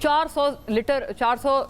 400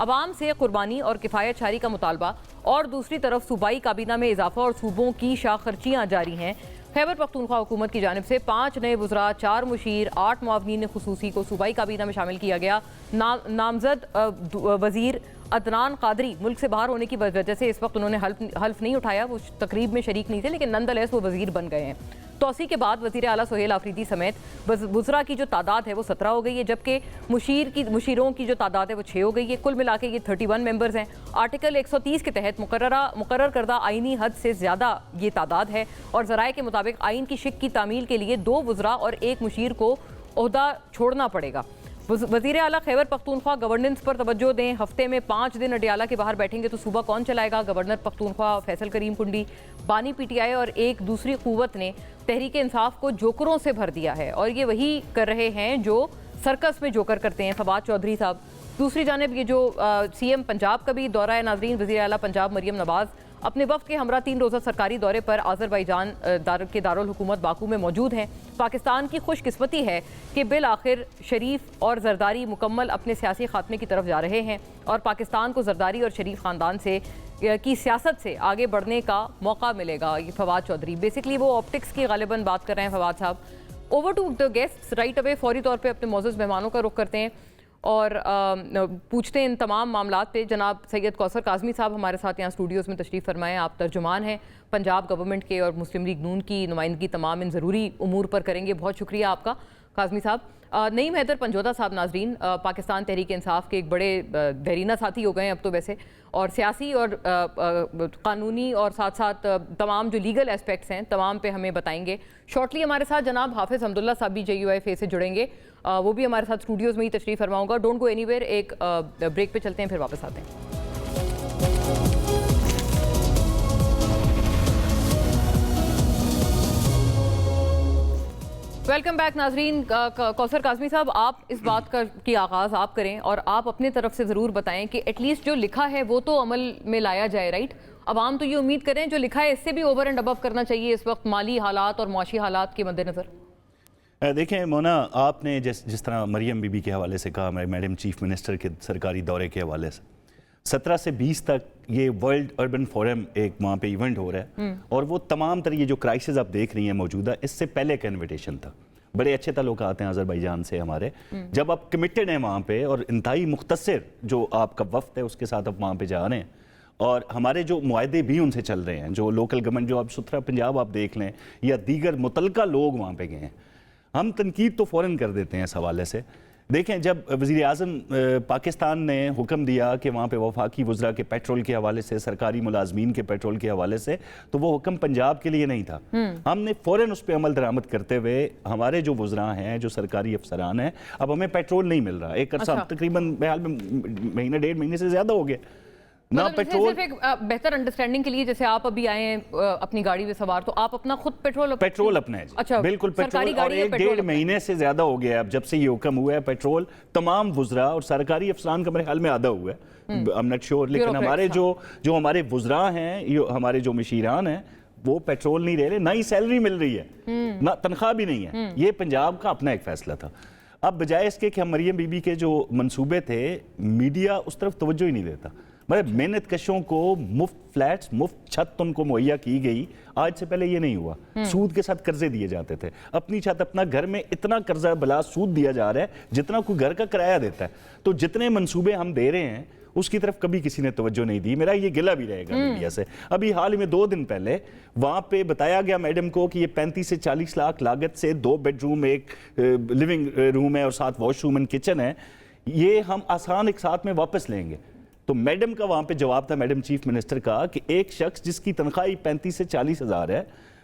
عوام سے قربانی اور کفایت شاری کا مطالبہ اور دوسری طرف صوبائی کابینہ میں اضافہ اور صوبوں کی شاخ خرچیاں جاری ہیں۔ خیبر پختونخوا حکومت کی جانب سے 5 نئے وزراء، 4 مشیر، 8 معاونین خصوصی کو صوبائی کابینہ میں شامل کیا گیا۔ نامزد وزیر عدنان قادری ملک سے باہر ہونے کی وجہ سے اس وقت انہوں نے حلف نہیں اٹھایا، وہ تقریب میں شریک نہیں تھے، لیکن نندلیس وہ وزیر بن گئے ہیں۔ توسیع کے بعد وزیر اعلیٰ سہیل آفریدی سمیت وزراء کی جو تعداد ہے وہ 17 ہو گئی ہے، جبکہ مشیروں کی جو تعداد ہے وہ 6 ہو گئی ہے۔ کل ملا کے یہ 31 ممبرز ہیں۔ آرٹیکل 130 کے تحت مقرر کردہ آئینی حد سے زیادہ یہ تعداد ہے، اور ذرائع کے مطابق آئین کی شق کی تعمیل کے لیے 2 وزراء اور 1 مشیر کو عہدہ چھوڑنا پڑے گا۔ وزیر اعلیٰ خیبر پختونخوا گورننس پر توجہ دیں۔ ہفتے میں 5 دن اڈیالہ کے باہر بیٹھیں گے تو صوبہ کون چلائے گا؟ گورنر پختونخوا فیصل کریم کنڈی، بانی پی ٹی آئی اور ایک دوسری قوت نے تحریک انصاف کو جوکروں سے بھر دیا ہے، اور یہ وہی کر رہے ہیں جو سرکس میں جوکر کرتے ہیں، فواد چودھری صاحب۔ دوسری جانب یہ جو سی ایم پنجاب کا بھی دورہ ہے ناظرین، وزیر اعلیٰ پنجاب مریم نواز اپنے وفد کے ہمراہ 3 روزہ سرکاری دورے پر آذربائیجان کے دارالحکومت باکو میں موجود ہیں۔ پاکستان کی خوش قسمتی ہے کہ بالآخر شریف اور زرداری مکمل اپنے سیاسی خاتمے کی طرف جا رہے ہیں، اور پاکستان کو زرداری اور شریف خاندان کی سیاست سے آگے بڑھنے کا موقع ملے گا۔ یہ فواد چودھری بیسکلی وہ آپٹکس کی غالباً بات کر رہے ہیں۔ فواد صاحب، over to the guests, right away فوری طور پہ اپنے معزز مہمانوں کا رخ کرتے ہیں اور پوچھتے ہیں ان تمام معاملات پہ۔ جناب سید کوثر کاظمی صاحب ہمارے ساتھ یہاں اسٹوڈیوز میں تشریف فرمائیں، آپ ترجمان ہیں پنجاب گورنمنٹ کے اور مسلم لیگ نون کی نمائندگی تمام ان ضروری امور پر کریں گے۔ بہت شکریہ آپ کا کاظمی صاحب۔ نعیم حیدر پنجودا صاحب ناظرین پاکستان تحریک انصاف کے ایک بڑے دیرینہ ساتھی ہو گئے ہیں اب تو ویسے، اور سیاسی اور قانونی اور ساتھ ساتھ تمام جو لیگل اسپیکٹس ہیں تمام پہ ہمیں بتائیں گے۔ شارٹلی ہمارے ساتھ جناب حافظ حمداللہ صاحب بھی JUIFA سے جڑیں گے، وہ بھی ہمارے ساتھ اسٹوڈیوز میں ہی تشریف فرماؤں گا۔ ڈونٹ گو اینی ویئر، ایک بریک پہ چلتے ہیں پھر واپس آتے ہیں۔ ویلکم بیک ناظرین۔ کوثر کاظمی صاحب، آپ اس بات کی آغاز آپ کریں اور آپ اپنے طرف سے ضرور بتائیں کہ ایٹ لیسٹ جو لکھا ہے وہ تو عمل میں لایا جائے، رائٹ؟ عوام تو یہ امید کریں جو لکھا ہے اس سے بھی اوور اینڈ ابو کرنا چاہیے اس وقت مالی حالات اور معاشی حالات کے مد نظر۔ دیکھیں مونا، آپ نے جس طرح مریم بی بی کے حوالے سے کہا، میڈم چیف منسٹر کے سرکاری دورے کے حوالے سے 17 سے 20 تک یہ ورلڈ اربن فورم ایک وہاں پہ ایونٹ ہو رہا ہے، اور وہ تمام تر یہ جو کرائسس آپ دیکھ رہی ہیں موجودہ، اس سے پہلے کا انویٹیشن تھا۔ بڑے اچھے تعلقات ہیں آذربائیجان سے ہمارے، جب آپ کمیٹڈ ہیں وہاں پہ اور انتہائی مختصر جو آپ کا وفد ہے اس کے ساتھ آپ وہاں پہ جا رہے ہیں، اور ہمارے جو معاہدے بھی ان سے چل رہے ہیں، جو لوکل گورنمنٹ جو آپ سترہ پنجاب آپ دیکھ لیں یا دیگر متعلقہ لوگ وہاں پہ گئے ہیں، ہم تنقید تو فوراً کر دیتے ہیں اس حوالے سے۔ دیکھیں، جب وزیر اعظم پاکستان نے حکم دیا کہ وہاں پہ وفاقی وزراء کے پیٹرول کے حوالے سے، سرکاری ملازمین کے پیٹرول کے حوالے سے، تو وہ حکم پنجاب کے لیے نہیں تھا۔ ہم نے فوراً اس پہ عمل درآمد کرتے ہوئے ہمارے جو وزراء ہیں، جو سرکاری افسران ہیں، اب ہمیں پیٹرول نہیں مل رہا، ایک عرصہ تقریباً بہرحال مہینہ 1.5 مہینے سے زیادہ ہو گیا نہ پیٹرول۔ صرف ایک بہتر انڈرسٹینڈنگ کے لیے، جیسے آپ ابھی آئے ہیں اپنی گاڑی میں سوار، تو آپ اپنا خود پیٹرول اپنا ہے جی، بالکل پیٹرول، اور 1.5 مہینے سے زیادہ ہو گیا اب جب سے یہ حکم ہوا ہے پیٹرول تمام وزراء اور سرکاری افسران کا میرے خیال میں آدھا ہوا ہے، I'm not sure، لیکن ہمارے جو ہمارے وزراء ہیں، ہمارے جو مشیران ہیں، وہ پیٹرول نہیں رہ رہے، نہ ہی سیلری مل رہی ہے، نہ تنخواہ بھی نہیں ہے۔ یہ پنجاب کا اپنا ایک فیصلہ تھا۔ اب بجائے اس کے کہ ہم مریم بی بی کے جو منصوبے تھے، میڈیا اس طرف توجہ ہی نہیں دیتا۔ مطلب محنت کشوں کو مفت فلیٹس، مفت چھت ان کو مہیا کی گئی، آج سے پہلے یہ نہیں ہوا۔ سود کے ساتھ قرضے دیے جاتے تھے، اپنی چھت اپنا گھر میں اتنا قرضہ بلا سود دیا جا رہا ہے جتنا کوئی گھر کا کرایہ دیتا ہے۔ تو جتنے منصوبے ہم دے رہے ہیں اس کی طرف کبھی کسی نے توجہ نہیں دی۔ میرا یہ گلہ بھی رہے گا میڈیا سے۔ ابھی حال ہی میں 2 دن پہلے وہاں پہ بتایا گیا میڈم کو کہ یہ 35 سے 40 لاکھ لاگت سے 2 بیڈ روم، ایک لیونگ روم ہے اور ساتھ واش روم اینڈ کچن ہے، یہ ہم آسان ایک ساتھ میں واپس لیں گے۔ تو میڈم کا وہاں پہ جواب تھا، میڈم چیف منسٹر کا، کہ ایک شخص جس کی تنخواہ 35 سے 40 ہزار ہے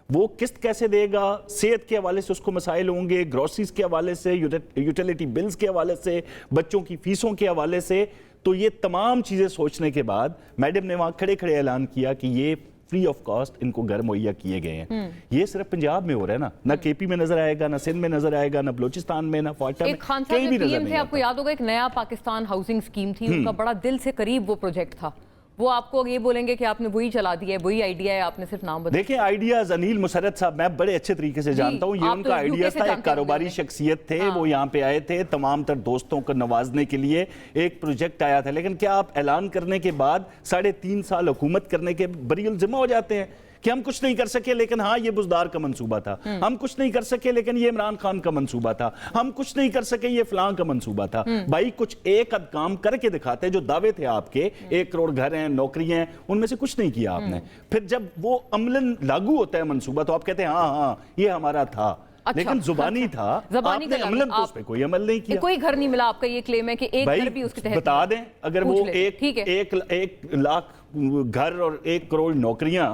وہ قسط کیسے دے گا؟ صحت کے حوالے سے اس کو مسائل ہوں گے، گروسریز کے حوالے سے، یوٹیلیٹی بلز کے حوالے سے، بچوں کی فیسوں کے حوالے سے۔ تو یہ تمام چیزیں سوچنے کے بعد میڈم نے وہاں کھڑے کھڑے اعلان کیا کہ یہ فری آف کاسٹ ان کو گھر مہیا کیے گئے ہیں۔ یہ صرف پنجاب میں ہو رہا ہے نا، نہ KP میں نظر آئے گا، نہ سندھ میں نظر آئے گا، نہ بلوچستان میں، نہ فاٹا میں، کہیں بھی نظر نہیں آتا۔ آپ کو یاد ہوگا ایک نیا پاکستان ہاؤسنگ اسکیم تھی، ان کا بڑا دل سے قریب وہ پروجیکٹ تھا، وہ آپ کو یہ بولیں گے کہ آپ نے وہی چلا دیا ہے, وہی آئیڈیا ہے, آپ نے صرف نام بتا. دیکھیں آئیڈیاز انیل مسرت صاحب میں بڑے اچھے طریقے سے جانتا ہوں, یہ ان کا آئیڈیا تھا, ایک کاروباری شخصیت تھے, وہ یہاں پہ آئے تھے تمام تر دوستوں کو نوازنے کے لیے, ایک پروجیکٹ آیا تھا. لیکن کیا آپ اعلان کرنے کے بعد 3.5 سال حکومت کرنے کے بری الذمہ ہو جاتے ہیں کہ ہم کچھ نہیں کر سکے لیکن ہاں یہ بزدار کا منصوبہ تھا, ہم کچھ نہیں کر سکے لیکن یہ عمران خان کا منصوبہ تھا, ہم کچھ نہیں کر سکے یہ فلاں کا منصوبہ تھا. بھائی کچھ ایک اد کام کر کے دکھاتے, جو دعوے تھے آپ کے 1 کروڑ گھر ہیں, نوکریاں ہیں, ان میں سے کچھ نہیں کیا آپ نے. پھر جب وہ عملاً لاگو ہوتا ہے منصوبہ تو آپ کہتے ہیں ہاں یہ ہمارا تھا, لیکن زبانی تھا, آپ نے عملاً تو اس پہ کوئی عمل نہیں کیا. کوئی گھر نہیں ملا, آپ کا یہ کلیم ہے کہ ایک گھر بھی اس کے تحت بتا دیں, اگر وہ 1 لاکھ گھر اور 1 کروڑ نوکریاں,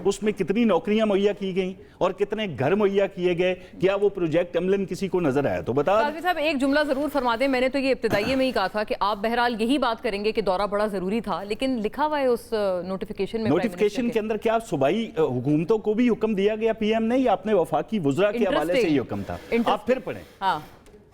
اس میں کتنی نوکریاں مہیا کی گئیں اور کتنے گھر مہیا کیے گئے, کیا وہ پروجیکٹ عملاً کسی کو نظر آیا تو بتا. قاضی صاحب ایک جملہ ضرور فرما دیں, میں نے تو یہ ابتدائیے میں ہی کہا تھا کہ آپ بہرحال یہی بات کریں گے کہ دورہ بڑا ضروری تھا, لیکن لکھا ہوا ہے اس نوٹیفیکیشن میں, نوٹیفیکیشن کے اندر کیا صوبائی حکومتوں کو بھی حکم دیا گیا پی ایم نے, یا اپنے وفاقی وزراء کے حوالے سے یہ حکم تھا؟ آپ پھر پڑھیں,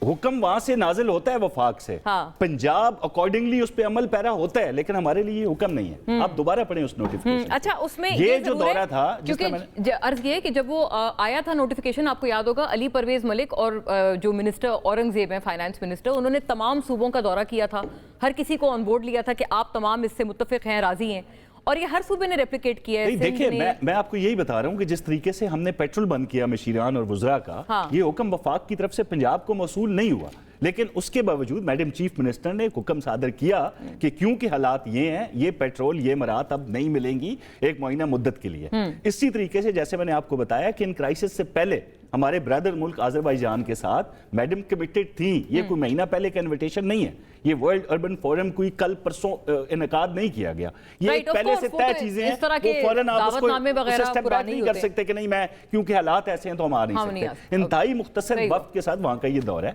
حکم وہاں سے نازل ہوتا ہے وفاق سے, پنجاب اکارڈنگلی اس پہ عمل پیرا ہوتا ہے, لیکن ہمارے لیے یہ حکم نہیں ہے. آپ دوبارہ پڑھیں اس نوٹیفیکیشن. اچھا اس میں یہ جو دورہ تھا, کیونکہ عرض یہ کہ جب وہ آیا تھا نوٹیفیکیشن, آپ کو یاد ہوگا علی پرویز ملک اور جو منسٹر اورنگزیب ہیں فائنانس منسٹر, انہوں نے تمام صوبوں کا دورہ کیا تھا, ہر کسی کو آن بورڈ لیا تھا کہ آپ تمام اس سے متفق ہیں, راضی ہیں, اور یہ ہر صوبے نے ریپلیکیٹ کیا ہے. دیکھیں میں آپ کو یہی بتا رہا ہوں کہ جس طریقے سے ہم نے پیٹرول بند کیا مشیران اور وزراء کا, یہ حکم وفاق کی طرف سے پنجاب کو موصول نہیں ہوا, لیکن اس کے باوجود میڈم چیف منسٹر نے ایک حکم صادر کیا کہ کیونکہ حالات یہ ہیں, یہ پیٹرول یہ مرات اب نہیں ملیں گی 1 مہینہ مدت کے لیے. اسی طریقے سے جیسے میں نے آپ کو بتایا کہ ان کرائسس سے پہلے ہمارے برادر ملک آذربائیجان کے ساتھ میڈم کمیٹڈ تھیں, یہ کوئی مہینہ پہلے کا انویٹیشن نہیں ہے, یہ ورلڈ اربن فورم کوئی کل پرسوں انعقاد نہیں کیا گیا, یہ پہلے سے طے چیزیں ہیں, وہ فوراً آپ اس کو اسٹیپ بیک نہیں کر سکتے کہ نہیں میں کیونکہ حالات ایسے ہیں تو ہم آ نہیں سکتے. انتہائی مختصر وقت کے ساتھ وہاں کا یہ دور ہے.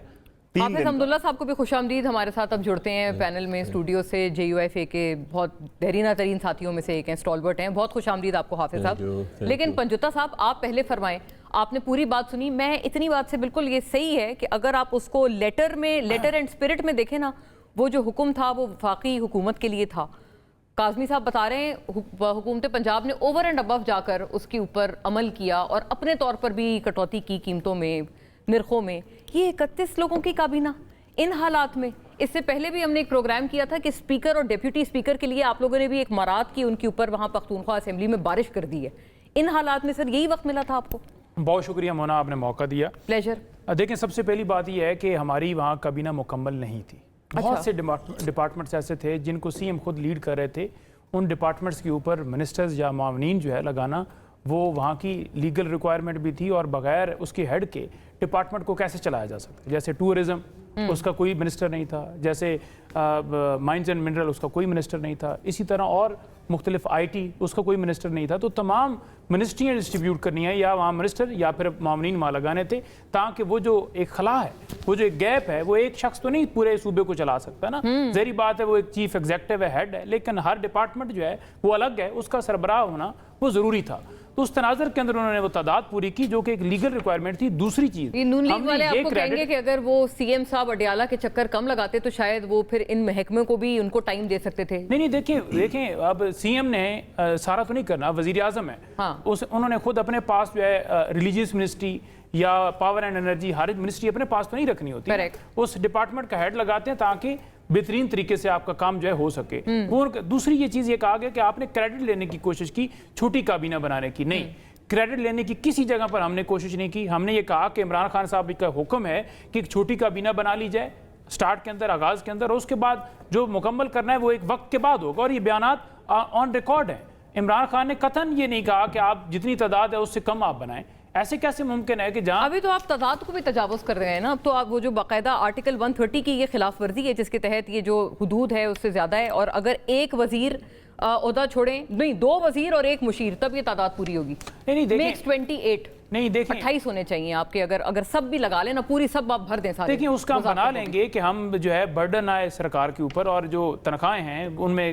حافظ حمداللہ صاحب کو بھی خوش آمدید, ہمارے ساتھ اب جڑتے ہیں پینل میں اسٹوڈیو سے, JUFA کے بہت دیرینہ ترین ساتھیوں میں سے ایک ہیں, اسٹالورٹ ہیں, بہت خوش آمدید آپ کو حافظ صاحب. لیکن پنجوتا صاحب آپ پہلے فرمائیں, آپ نے پوری بات سنی, میں اتنی بات سے بالکل یہ صحیح ہے کہ اگر آپ اس کو لیٹر اینڈ اسپرٹ میں دیکھیں نا, وہ جو حکم تھا وہ وفاقی حکومت کے لیے تھا. کاظمی صاحب بتا رہے ہیں حکومت پنجاب نے اوور اینڈ ابو جا کر اس کے اوپر عمل کیا اور اپنے طور پر بھی کٹوتی کی قیمتوں میں, نرخوں میں. یہ 31 لوگوں کی کابینہ ان حالات میں, اس سے پہلے بھی ہم نے ایک پروگرام کیا تھا کہ اسپیکر اور ڈیپیوٹی اسپیکر کے لیے آپ لوگوں نے بھی ایک مراد کی, ان کے اوپر وہاں پختونخوا اسمبلی میں بارش کر دی ہے. ان حالات میں سر یہی وقت ملا تھا آپ کو؟ بہت شکریہ مونا, آپ نے موقع دیا. پلیجر. دیکھیں سب سے پہلی بات یہ ہے کہ ہماری وہاں کابینہ مکمل نہیں تھی. بہت سے ڈپارٹمنٹس ایسے تھے جن کو CM خود لیڈ کر رہے تھے. ان ڈپارٹمنٹس کے اوپر منسٹرز یا معاونین جو ہے لگانا, وہ وہاں کی لیگل ریکوائرمنٹ بھی تھی, اور بغیر اس کے ہیڈ کے ڈپارٹمنٹ کو کیسے چلایا جا سکتا ہے. جیسے ٹورزم, اس کا کوئی منسٹر نہیں تھا, جیسے مائنز اینڈ منرل, اس کا کوئی منسٹر نہیں تھا, اسی طرح اور مختلف IT, اس کا کوئی منسٹر نہیں تھا. تو تمام منسٹریاں ڈسٹریبیوٹ کرنی ہے, یا وہاں منسٹر یا پھر معاونین وہاں لگانے تھے, تاکہ وہ جو ایک خلا ہے, وہ جو ایک گیپ ہے, وہ ایک شخص تو نہیں پورے صوبے کو چلا سکتا نا. ظاہری بات ہے وہ ایک چیف ایگزیکٹو ہے, ہیڈ ہے, لیکن ہر ڈپارٹمنٹ جو ہے وہ الگ ہے, اس کا سربراہ ہونا وہ ضروری تھا. تو اس تناظر کے اندر انہوں نے وہ تعداد پوری کی جو کہ ایک لیگل ریکوائرمنٹ تھی. دوسری چیز, نون لیگ والے آپ کو کہیں گے کہ اگر وہ CM صاحب اڈیالہ کے چکر کم لگاتے تو شاید وہ پھر ان محکموں کو بھی ان کو ٹائم دے سکتے تھے. نہیں دیکھیں اب CM نے سارا تو نہیں کرنا, وزیر اعظم ہے, انہوں نے خود اپنے پاس جو ہے ریلیجیس منسٹری یا power and energy, Hare ministry اپنے پاس تو نہیں رکھنی ہوتی. اس ڈپارٹمنٹ کا ہیڈ لگاتے ہیں تاکہ بہترین طریقے سے آپ کا کام جو ہے ہو سکے. دوسری یہ چیز یہ کہا گیا کہ آپ نے کریڈٹ لینے کی کوشش کی چھوٹی کابینہ بنانے کی. نہیں, کریڈٹ لینے کی کسی جگہ پر ہم نے کوشش نہیں کی. ہم نے یہ کہا کہ عمران خان صاحب کا حکم ہے کہ ایک چھوٹی کابینہ بنا لی جائے سٹارٹ کے اندر, آغاز کے اندر, اور اس کے بعد جو مکمل کرنا ہے وہ ایک وقت کے بعد ہوگا. اور یہ بیانات آن ریکارڈ ہیں. عمران خان نے قطعاً یہ نہیں کہا کہ آپ جتنی تعداد ہے اس سے کم آپ بنائیں. ایسے کیسے ممکن ہے کہ جہاں ابھی تو آپ تعداد کو بھی تجاوز کر رہے ہیں نا. اب تو آپ وہ جو باقاعدہ آرٹیکل 130 کی یہ خلاف ورزی ہے جس کے تحت یہ جو حدود ہے اس سے زیادہ ہے, اور اگر ایک وزیر عہدہ چھوڑیں, نہیں 2 وزیر اور 1 مشیر, تب یہ تعداد پوری ہوگی. میکس 28 نہیں, دیکھیں 28 ہونے چاہیے آپ کے. اگر سب بھی لگا لیں نا, پوری سب آپ بھر دیں سارے. دیکھیں اس کا ہم بنا لیں گے کہ ہم جو ہے برڈن آئے سرکار کے اوپر, اور جو تنخواہیں ہیں ان میں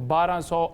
1200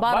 12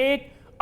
1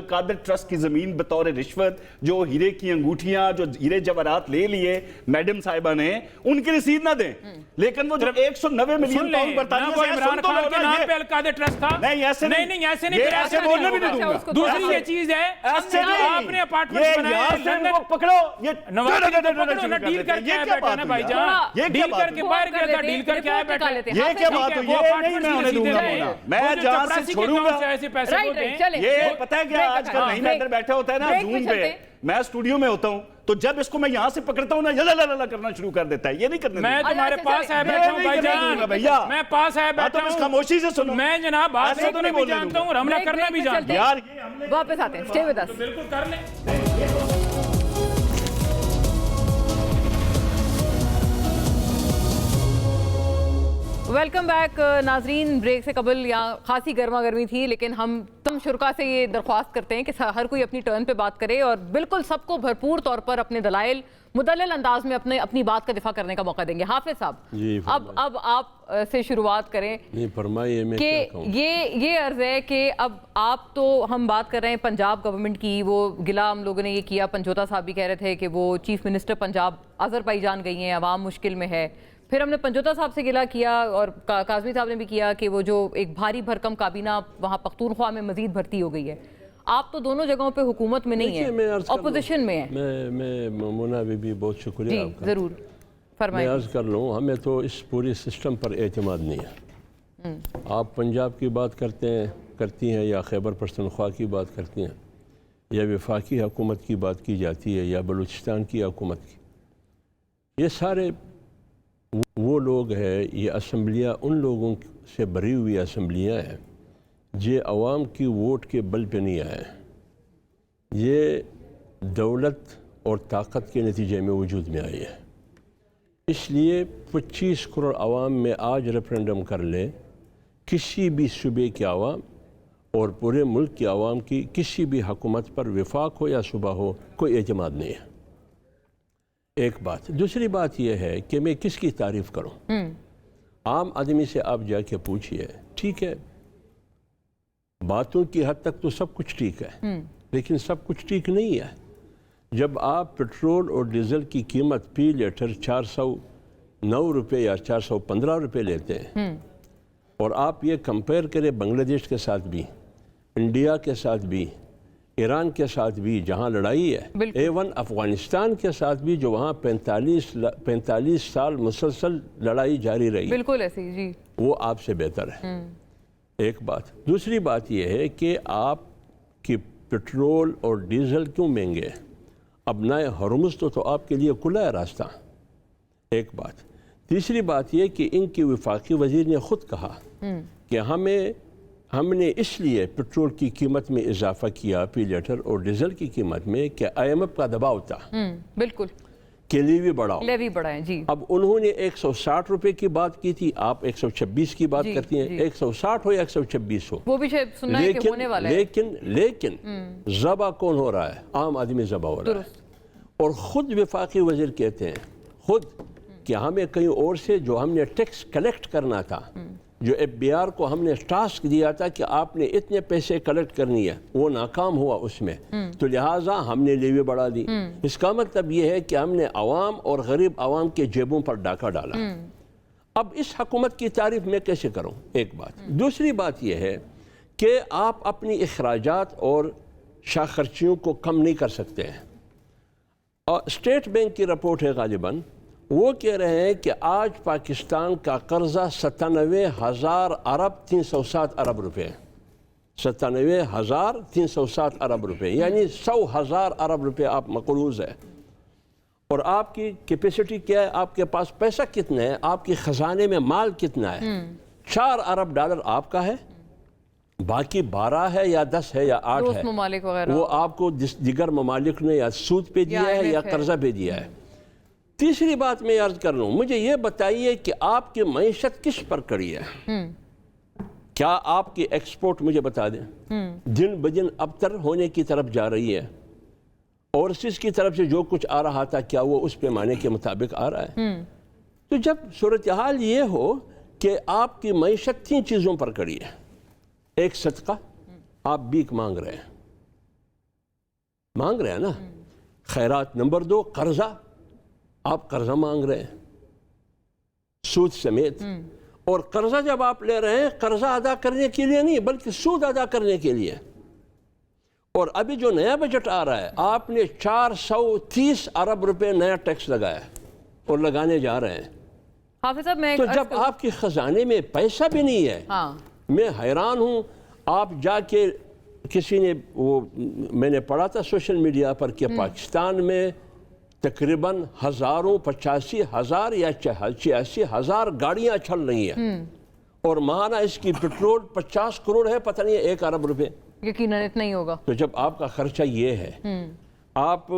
القادر ٹرسٹ کی زمین بطور رشوت، جو ہیرے کی انگوٹھیاں، جو ہیرے جواہرات لے لیے میڈم صاحبہ نے، ان کی رسید نہ دیں، لیکن وہ جو 190 ملین پاؤنڈ برطانیہ سے عمران خان کے نام پہ القادر ٹرسٹ تھا. نہیں ایسے نہیں ایسے نہیں، ایسے بولنے بھی نہیں دوں گا. دوسری یہ چیز ہے آپ نے اپارٹمنٹ بنائے، پکڑو نواز ڈیل کر کے بیٹھا نا بھائی جان، ڈیل کر کے باہر گیا تھا، ڈیل کر کے آیا بیٹھا. یہ کیا بات ہوئی؟ یہ نہیں میں انہیں دوں گا، میں جہاں سے چھوڑوں گا. یہ پتہ ہے کیا آج کل نہیں، میں ادھر بیٹھا ہوتا ہے نا زوم پہ، میں اسٹوڈیو میں ہوتا ہوں تو جب اس کو میں یہاں سے پکڑتا ہوں نا یلا کرنا شروع کر دیتا ہے. یہ نہیں کرنے میں تمہارے پاس آیا بیٹھا ہوں بھائی جان، میں پاس آیا بیٹھا ہوں، خاموشی سے سنو. میں جناب بات کرنا بھی جانتا ہوں اور حملہ کرنا بھی جانتا ہوں. یار واپس آتے ہیں، اسٹے ود اس. بالکل کر لیں. ویلکم بیک ناظرین. بریک سے قبل یہاں خاصی گرما گرمی تھی، لیکن ہم تم شرکا سے یہ درخواست کرتے ہیں کہ ہر کوئی اپنی ٹرن پہ بات کرے اور بالکل سب کو بھرپور طور پر اپنے دلائل مدلل انداز میں اپنی بات کا دفاع کرنے کا موقع دیں گے. حافظ صاحب اب آپ سے شروعات کریں کہ یہ عرض ہے کہ اب آپ تو ہم بات کر رہے ہیں پنجاب گورنمنٹ کی، وہ گلہ ہم لوگوں نے یہ کیا، پنجوتا صاحب بھی کہہ رہے تھے کہ وہ چیف منسٹر پنجاب آذربائیجان گئی ہیں، عوام مشکل میں ہے. پھر ہم نے پنجوتا صاحب سے گلہ کیا اور کاظمی صاحب نے بھی کیا کہ وہ جو ایک بھاری بھرکم کابینہ وہاں پختونخوا میں مزید بھرتی ہو گئی ہے. آپ تو دونوں جگہوں پہ حکومت میں نہیں ہیں، اپوزیشن میں ہیں. میں مونا بی بی بہت شکریہ آپ کا. ضرور فرمائیں. میں عرض کر لوں، ہمیں تو اس پوری سسٹم پر اعتماد نہیں ہے. آپ پنجاب کی بات کرتی ہیں یا خیبر پختونخوا کی بات کرتی ہیں یا وفاقی حکومت کی بات کی جاتی ہے یا بلوچستان کی حکومت کی، یہ سارے وہ لوگ ہیں، یہ اسمبلیاں ان لوگوں سے بھری ہوئی اسمبلیاں ہیں جو عوام کی ووٹ کے بل پہ نہیں آئے. یہ دولت اور طاقت کے نتیجے میں وجود میں آئی ہے. اس لیے 25 کروڑ عوام میں آج ریفرینڈم کر لے، کسی بھی صوبے کے عوام اور پورے ملک کے عوام کی کسی بھی حکومت پر وفاق ہو یا صوبہ ہو کوئی اعتماد نہیں ہے. ایک بات. دوسری بات یہ ہے کہ میں کس کی تعریف کروں؟ عام آدمی سے آپ جا کے پوچھئے، ٹھیک ہے باتوں کی حد تک تو سب کچھ ٹھیک ہے، لیکن سب کچھ ٹھیک نہیں ہے. جب آپ پٹرول اور ڈیزل کی قیمت فی لیٹر 409 روپے یا 415 روپے لیتے ہیں اور آپ یہ کمپیئر کریں بنگلہ دیش کے ساتھ بھی، انڈیا کے ساتھ بھی، ایران کے ساتھ بھی جہاں لڑائی ہے، ایون افغانستان کے ساتھ بھی جو وہاں 45 سال مسلسل لڑائی جاری رہی، بالکل ایسی جی، وہ آپ سے بہتر ہے. ایک بات. دوسری بات یہ ہے کہ آپ کی پٹرول اور ڈیزل کیوں مہنگے؟ اب نئے ہرمز تو آپ کے لیے کھلا ہے راستہ. ایک بات. تیسری بات یہ کہ ان کی وفاقی وزیر نے خود کہا کہ ہم نے اس لیے پٹرول کی قیمت میں اضافہ کیا فی لیٹر اور ڈیزل کی قیمت میں کہ IMF کا دباؤ تھا، بالکل کہ لیوی بڑھاؤ. لیوی بڑھائیں جی. اب انہوں نے 160 روپے کی بات کی تھی، آپ 126 کی بات کرتی ہیں. 160 ہو یا 126 ہو، وہ بھی سننا ہے کہ ہونے والا ہے. لیکن ذبح کون ہو رہا ہے؟ عام آدمی ذبح ہو رہا ہے. اور خود وفاقی وزیر کہتے ہیں خود کہ ہمیں کہیں اور سے جو ہم نے ٹیکس کلیکٹ کرنا تھا، جو FBR کو ہم نے ٹاسک دیا تھا کہ آپ نے اتنے پیسے کلیکٹ کرنی ہے، وہ ناکام ہوا اس میں، تو لہٰذا ہم نے لیوی بڑھا دی. اس کا مطلب یہ ہے کہ ہم نے عوام اور غریب عوام کے جیبوں پر ڈاکہ ڈالا. اب اس حکومت کی تعریف میں کیسے کروں؟ ایک بات. دوسری بات یہ ہے کہ آپ اپنی اخراجات اور شاہ خرچیوں کو کم نہیں کر سکتے ہیں. اور اسٹیٹ بینک کی رپورٹ ہے غالباً، وہ کہہ رہے ہیں کہ آج پاکستان کا قرضہ 97,000 ارب 307 ارب روپے، 97,307 ارب روپے، یعنی 100,000 ارب روپے آپ مقروض ہے. اور آپ کی کیپیسٹی کیا ہے؟ آپ کے پاس پیسہ کتنا ہے؟ آپ کے خزانے میں مال کتنا ہے؟ 4 ارب ڈالر آپ کا ہے، باقی 12 ہے یا 10 ہے یا 8 ہے، وہ آپ کو دیگر ممالک نے یا سود پہ دیا ہے یا قرضہ پہ دیا ہے. تیسری بات میں عرض کر لوں، مجھے یہ بتائیے کہ آپ کی معیشت کس پر کڑی ہے؟ کیا آپ کی ایکسپورٹ مجھے بتا دیں دن بدن ابتر ہونے کی طرف جا رہی ہے؟ اوورسیز کی طرف سے جو کچھ آ رہا تھا کیا وہ اس پیمانے کے مطابق آ رہا ہے؟ تو جب صورتحال یہ ہو کہ آپ کی معیشت 3 چیزوں پر کڑی ہے، ایک صدقہ، آپ بھیک مانگ رہے ہیں، مانگ رہے ہیں نا خیرات. نمبر 2 قرضہ, آپ قرضہ مانگ رہے ہیں سود سمیت, اور قرضہ جب آپ لے رہے ہیں قرضہ ادا کرنے کے لیے نہیں بلکہ سود ادا کرنے کے لیے. اور ابھی جو نیا بجٹ آ رہا ہے آپ نے 430 ارب روپے نیا ٹیکس لگایا اور لگانے جا رہے ہیں. حافظ صاحب میں تو جب آپ کے خزانے میں پیسہ بھی نہیں ہے, میں حیران ہوں. آپ جا کے کسی نے وہ میں نے پڑھا تھا سوشل میڈیا پر کہ پاکستان میں تقریباً 85,000 یا 86,000 گاڑیاں چل رہی ہیں اور ماہانہ اس کی پیٹرول 50 کروڑ ہے, پتہ نہیں 1 ارب روپے. یقیناً اتنا ہی ہوگا. تو جب آپ کا خرچہ یہ ہے, آپ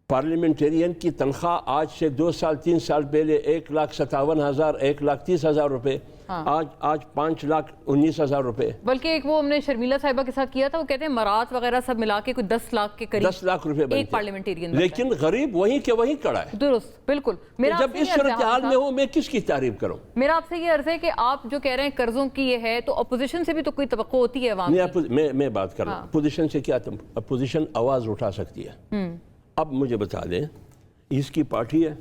پارلیمنٹرین کی تنخواہ آج سے 2 سال 3 سال پہلے 1,57,000 1,30,000 روپے, آج 5,19,000 روپے. بلکہ ایک وہ ہم نے شرمیلا صاحبہ کے ساتھ کیا تھا, وہ کہتے ہیں مرات وغیرہ سب ملا کے کوئی 10 لاکھ کے قریب 10 لاکھ روپے ایک پارلیمنٹرین. لیکن غریب وہیں کے وہیں کڑا ہے. درست, بالکل. جب اس صورتحال میں ہوں میں کس کی تعریف کروں؟ میرا آپ سے یہ عرض ہے کہ آپ جو کہہ رہے ہیں قرضوں کی یہ ہے, تو اپوزیشن سے بھی تو کوئی توقع ہوتی ہے عوام کی. میں بات کر رہا ہوں اپوزیشن سے. کیا اپوزیشن آواز اٹھا سکتی ہے. اب مجھے بتا دیں, اس کی پارٹی ہے,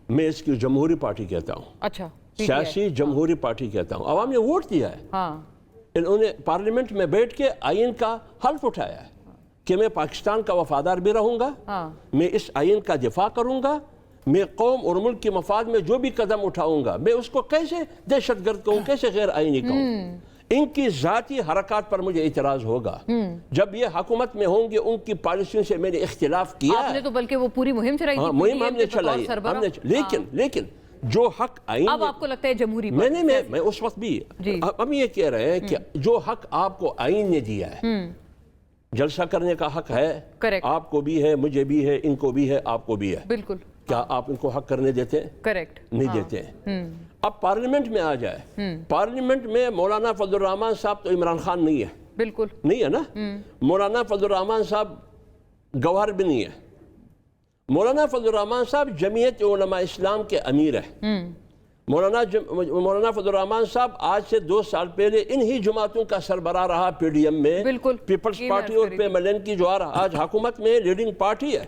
میں اس کی جمہوری پارٹی کہتا ہوں. اچھا, سیاسی جمہوری پارٹی کہتا ہوں. عوام نے ووٹ دیا ہے, انہوں نے پارلیمنٹ میں بیٹھ کے آئین کا حلف اٹھایا ہے کہ میں پاکستان کا وفادار بھی رہوں گا, میں اس آئین کا دفاع کروں گا, میں قوم اور ملک کے مفاد میں جو بھی قدم اٹھاؤں گا, میں اس کو کیسے دہشت گرد کہوں, کیسے غیر آئینی کہوں. ان کی ذاتی حرکات پر مجھے اعتراض ہوگا. جب یہ حکومت میں ہوں گے ان کی پالیسیوں سے میں نے اختلاف کیا. آپ نے تو بلکہ وہ پوری مہم چلائی تھی. مہم ہم نے چلائی, لیکن جو حق آئین, اب آپ کو لگتا ہے جمہوری میں اس وقت بھی ہم یہ کہہ رہے ہیں کہ جو حق آپ کو آئین نے دیا ہے, جلسہ کرنے کا حق ہے, آپ کو بھی ہے, مجھے بھی ہے, ان کو بھی ہے, آپ کو بھی ہے. بالکل. کیا آپ ان کو حق کرنے دیتے ہیں؟ کریکٹ. نہیں دیتے ہیں. اب پارلیمنٹ میں آ جائے, پارلیمنٹ میں مولانا فضل الرحمان صاحب تو عمران خان نہیں ہے. بالکل نہیں ہے نا. مولانا فضل الرحمان صاحب گوہر بھی نہیں ہے. مولانا فضل الرحمان صاحب جمعیت علماء اسلام کے امیر ہے. مولانا فضل الرحمان صاحب آج سے 2 سال پہلے انہی جماعتوں کا سربراہ رہا پی ڈی ایم میں. بالکل. پیپلز پارٹی اور پی ایم ایل این کی جو آج حکومت میں لیڈنگ پارٹی ہے.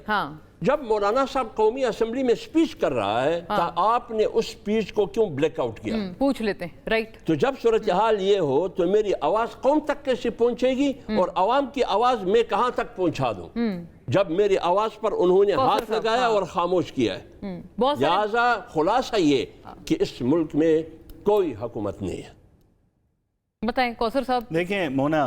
جب مولانا صاحب قومی اسمبلی میں سپیچ کر رہا ہے تو آپ نے اس سپیچ کو کیوں بلیک آؤٹ کیا؟ پوچھ لیتے ہیں. رائٹ. تو جب صورتحال یہ ہو تو میری آواز قوم تک کیسے پہنچے گی اور عوام کی آواز میں کہاں تک پہنچا دوں جب میری آواز پر انہوں نے ہاتھ لگایا اور خاموش کیا ہے؟ لہذا خلاصہ یہ کہ اس ملک میں کوئی حکومت نہیں ہے. بتائیں کوثر صاحب. دیکھیں مونا,